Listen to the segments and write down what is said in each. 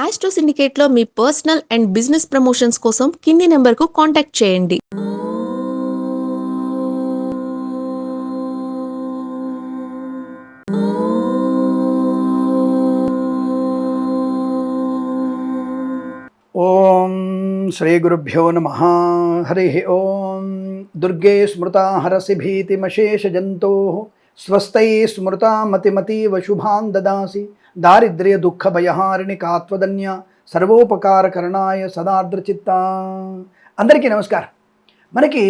Astro సిండికేట్లో మీ personal and business promotions కోసం కింది నెంబర్కు కాంటాక్ట్ చేయండి. ఓం శ్రీ గురుభ్యో నమ. హరి ఓం. దుర్గే స్మృతా హరసి భీతిమశేష జంతో స్వస్థై స్మృతా మతిమతీవ శుభాన్ దదాసి దారిద్ర్య దుఃఖ భయహారిణి కాత్వదన్య సర్వోపకారకరణాయ సదార్ద్రచిత్త. అందరికీ నమస్కారం. మనకి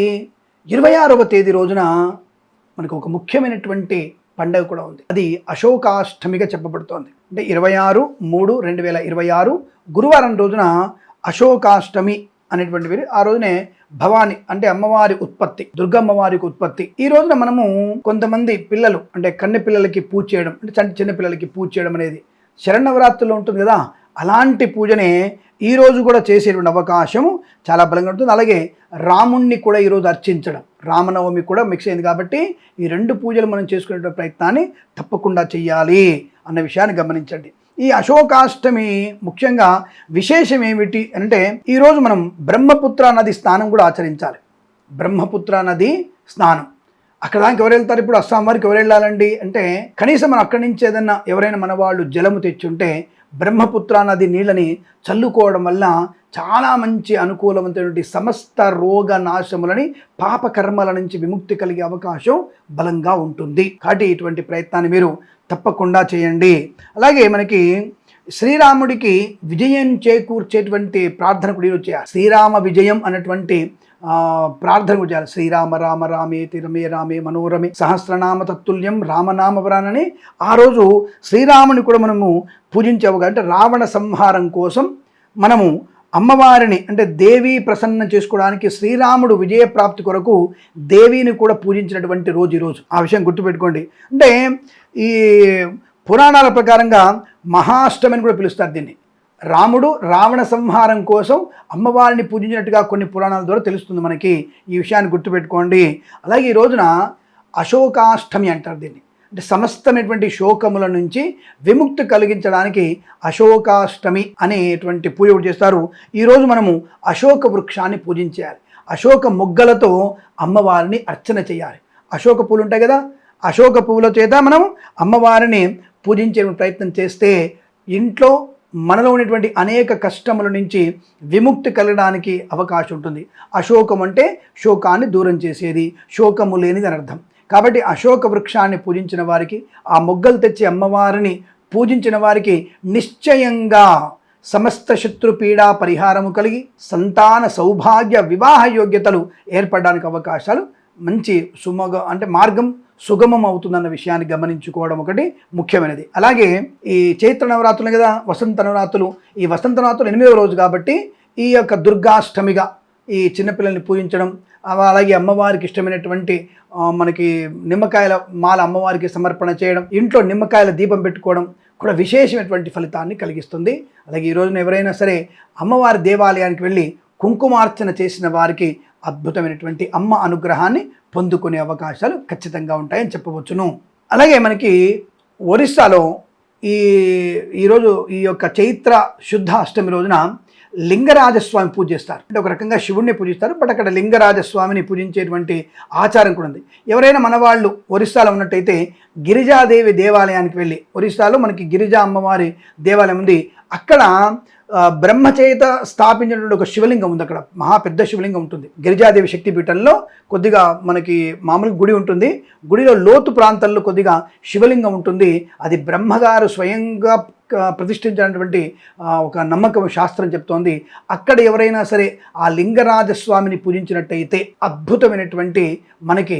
26వ తేదీ రోజున మనకు ఒక ముఖ్యమైనటువంటి పండుగ కూడా ఉంది. అది అశోకాష్టమిగా చెప్పబడుతోంది. అంటే 26/3/2026 గురువారం రోజున అశోకాష్టమి అనేటువంటి పేరు. ఆ రోజునే భవాని అంటే అమ్మవారి ఉత్పత్తి, దుర్గమ్మవారికి ఉత్పత్తి. ఈ రోజున మనము కొంతమంది పిల్లలు అంటే కన్నె పిల్లలకి పూజ చేయడం, అంటే చిన్న పిల్లలకి పూజ చేయడం అనేది శరన్నవరాత్రుల్లో ఉంటుంది కదా, అలాంటి పూజనే ఈరోజు కూడా చేసేటువంటి అవకాశము చాలా బలంగా ఉంటుంది. అలాగే రాముణ్ణి కూడా ఈరోజు అర్చించడం, రామనవమి కూడా మిక్స్ అయింది కాబట్టి ఈ రెండు పూజలు మనం చేసుకునే ప్రయత్నాన్ని తప్పకుండా చెయ్యాలి అన్న విషయాన్ని గమనించండి. ఈ అశోకాష్టమి ముఖ్యంగా విశేషం ఏమిటి అంటే ఈరోజు మనం బ్రహ్మపుత్ర నది స్నానం కూడా ఆచరించాలి. బ్రహ్మపుత్ర నది స్నానం అక్కడ దానికి ఎవరు వెళ్తారు? ఇప్పుడు అస్సాం వారికి ఎవరు వెళ్ళాలండి అంటే కనీసం మనం అక్కడి నుంచి ఏదన్నా ఎవరైనా మన వాళ్ళు జలము తెచ్చుంటే బ్రహ్మపుత్ర నది నీళ్ళని చల్లుకోవడం వల్ల చాలా మంచి అనుకూలమైనటువంటి సమస్త రోగ నాశములని పాపకర్మల నుంచి విముక్తి కలిగే అవకాశం బలంగా ఉంటుంది. కాబట్టి ఇటువంటి ప్రయత్నాన్ని మీరు తప్పకుండా చేయండి. అలాగే మనకి శ్రీరాముడికి విజయం చేకూర్చేటువంటి ప్రార్థన కూడా చేయాలి. శ్రీరామ విజయం అన్నటువంటి ప్రార్థన కూడా చేయాలి. శ్రీరామ రామ రామేతి రమే రామే మనోరమే సహస్రనామ తత్తుల్యం రామనామవరానని ఆ రోజు శ్రీరాముని కూడా మనము పూజించేవగా, అంటే రావణ సంహారం కోసం మనము అమ్మవారిని అంటే దేవి ప్రసన్న చేసుకోవడానికి శ్రీరాముడు విజయప్రాప్తి కొరకు దేవిని కూడా పూజించినటువంటి రోజు ఈరోజు. ఆ విషయం గుర్తుపెట్టుకోండి. అంటే ఈ పురాణాల ప్రకారంగా మహాష్టమి అని కూడా పిలుస్తారు దీన్ని. రాముడు రావణ సంహారం కోసం అమ్మవారిని పూజించినట్టుగా కొన్ని పురాణాల ద్వారా తెలుస్తుంది మనకి. ఈ విషయాన్ని గుర్తుపెట్టుకోండి. అలాగే ఈ రోజున అశోకాష్టమి అంటారు దీన్ని. అంటే సమస్తమైనటువంటి శోకముల నుంచి విముక్తి కలిగించడానికి అశోకాష్టమి అనేటువంటి పూజ చేస్తారు. ఈరోజు మనము అశోక వృక్షాన్ని పూజించాలి. అశోక మొగ్గలతో అమ్మవారిని అర్చన చేయాలి. అశోక పూలు ఉంటాయి కదా, అశోక పువ్వుల చేత మనం అమ్మవారిని పూజించే ప్రయత్నం చేస్తే ఇంట్లో మనలో ఉన్నటువంటి అనేక కష్టముల నుంచి విముక్తి కలగడానికి అవకాశం ఉంటుంది. అశోకం అంటే శోకాన్ని దూరం చేసేది, శోకము లేనిది అని అర్థం. కాబట్టి అశోక వృక్షాన్ని పూజించిన వారికి, ఆ మొగ్గలు తెచ్చి అమ్మవారిని పూజించిన వారికి నిశ్చయంగా సమస్త శత్రుపీడా పరిహారము కలిగి సంతాన సౌభాగ్య వివాహ యోగ్యతలు ఏర్పడడానికి అవకాశాలు మంచి మార్గం సుగమం అవుతుందన్న విషయాన్ని గమనించుకోవడం ఒకటి ముఖ్యమైనది. అలాగే ఈ చైత్ర నవరాత్రులు కదా వసంత నవరాత్రులు, ఈ వసంత నవరాత్రులు 8వ రోజు కాబట్టి ఈ యొక్క దుర్గాష్టమిగా ఈ చిన్నపిల్లల్ని పూజించడం, అలాగే అమ్మవారికి ఇష్టమైనటువంటి మనకి నిమ్మకాయల మాల అమ్మవారికి సమర్పణ చేయడం, ఇంట్లో నిమ్మకాయల దీపం పెట్టుకోవడం కూడా విశేషమైనటువంటి ఫలితాన్ని కలిగిస్తుంది. అలాగే ఈ రోజున ఎవరైనా సరే అమ్మవారి దేవాలయానికి వెళ్ళి కుంకుమార్చన చేసిన వారికి అద్భుతమైనటువంటి అమ్మ అనుగ్రహాన్ని పొందుకునే అవకాశాలు ఖచ్చితంగా ఉంటాయని చెప్పవచ్చును. అలాగే మనకి ఒరిస్సాలో ఈరోజు ఈ యొక్క చైత్ర శుద్ధ అష్టమి రోజున లింగరాజస్వామి పూజ చేస్తారు. అంటే ఒక రకంగా శివుణ్ణి పూజిస్తారు, బట్ అక్కడ లింగరాజస్వామిని పూజించేటువంటి ఆచారం కూడా ఉంది. ఎవరైనా మన వాళ్ళు ఒరిస్సాలో ఉన్నట్టయితే గిరిజాదేవి దేవాలయానికి వెళ్ళి, ఒరిస్సాలో మనకి గిరిజా అమ్మవారి దేవాలయం ఉంది, అక్కడ బ్రహ్మచేత స్థాపించినటువంటి ఒక శివలింగం ఉంది. అక్కడ మహా పెద్ద శివలింగం ఉంటుంది. గిరిజాదేవి శక్తిపీఠంలో కొద్దిగా మనకి మామూలు గుడి ఉంటుంది, గుడిలో లోతు ప్రాంతాల్లో కొద్దిగా శివలింగం ఉంటుంది. అది బ్రహ్మగారు స్వయంగా ప్రతిష్ఠించినటువంటి ఒక నమ్మకం శాస్త్రం చెప్తోంది. అక్కడ ఎవరైనా సరే ఆ లింగరాజస్వామిని పూజించినట్టయితే అద్భుతమైనటువంటి మనకి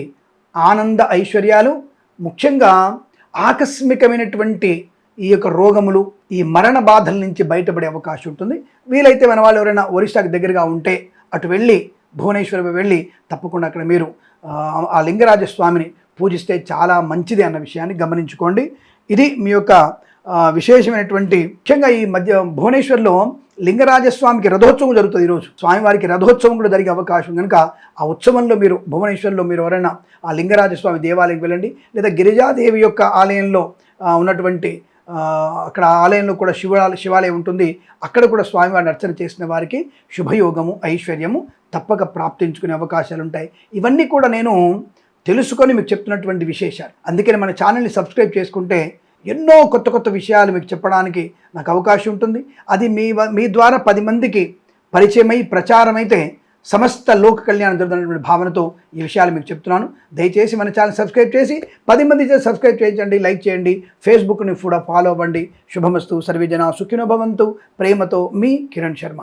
ఆనంద ఐశ్వర్యాలు, ముఖ్యంగా ఆకస్మికమైనటువంటి ఈ యొక్క రోగములు, ఈ మరణ బాధల నుంచి బయటపడే అవకాశం ఉంటుంది. వీలైతే మన వాళ్ళు ఎవరైనా ఒరిస్సాకి దగ్గరగా ఉంటే అటు వెళ్ళి భువనేశ్వరం వెళ్ళి తప్పకుండా అక్కడ మీరు ఆ లింగరాజస్వామిని పూజిస్తే చాలా మంచిది అన్న విషయాన్ని గమనించుకోండి. ఇది మీ యొక్క విశేషమైనటువంటి, ముఖ్యంగా ఈ మధ్య భువనేశ్వర్లో లింగరాజస్వామికి రథోత్సవం జరుగుతుంది. ఈరోజు స్వామివారికి రథోత్సవం కూడా జరిగే అవకాశం కనుక ఆ ఉత్సవంలో మీరు భువనేశ్వర్లో మీరు ఎవరైనా ఆ లింగరాజస్వామి దేవాలయంకి వెళ్ళండి, లేదా గిరిజాదేవి యొక్క ఆలయంలో ఉన్నటువంటి అక్కడ ఆలయంలో కూడా శివాలయం ఉంటుంది. అక్కడ కూడా స్వామివారిని అర్చన చేసిన వారికి శుభయోగము, ఐశ్వర్యము తప్పక ప్రాప్తించుకునే అవకాశాలు ఉంటాయి. ఇవన్నీ కూడా నేను తెలుసుకొని మీకు చెప్తున్నటువంటి విశేషాలు. అందుకని మన ఛానల్ని సబ్స్క్రైబ్ చేసుకుంటే ఎన్నో కొత్త కొత్త విషయాలు మీకు చెప్పడానికి నాకు అవకాశం ఉంటుంది. అది మీ ద్వారా 10 మందికి పరిచయమై ప్రచారమైతే సమస్త లోక కళ్యాణం జరుగుతున్నటువంటి భావనతో ఈ విషయాలు మీకు చెప్తున్నాను. దయచేసి మన ఛానల్ సబ్స్క్రైబ్ చేసి 10 మంది చేసి సబ్స్క్రైబ్ చేయించండి, లైక్ చేయండి, ఫేస్బుక్ని కూడా ఫాలో అవ్వండి. శుభమస్తు. సర్వే జనా సుఖినో భవంతు. ప్రేమతో మీ కిరణ్ శర్మ.